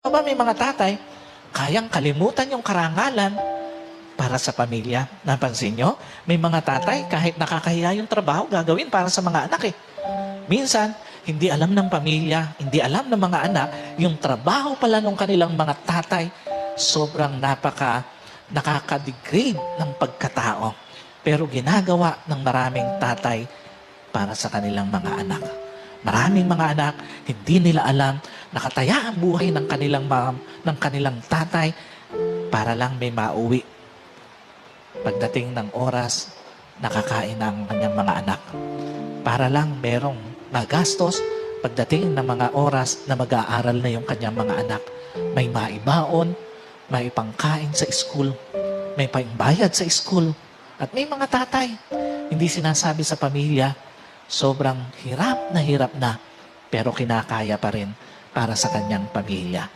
ba may mga tatay, kayang kalimutan yung karangalan para sa pamilya? Napansin nyo? May mga tatay, kahit nakakahiya yung trabaho, gagawin para sa mga anak eh. Minsan, hindi alam ng pamilya, hindi alam ng mga anak, yung trabaho pala ng kanilang mga tatay, sobrang nakaka-degrade ng pagkatao. Pero ginagawa ng maraming tatay para sa kanilang mga anak. Maraming mga anak, hindi nila alam, nakataya ang buhay ng kanilang mom, ng kanilang tatay, para lang may mauwi. Pagdating ng oras, nakakain ang kanyang mga anak. Para lang merong magastos, pagdating ng mga oras na mag-aaral na yung kanyang mga anak. May maibaon, may pangkain sa school, may pangbayad sa school. At may mga tatay, hindi sinasabi sa pamilya, sobrang hirap na, pero kinakaya pa rin para sa kanyang pamilya.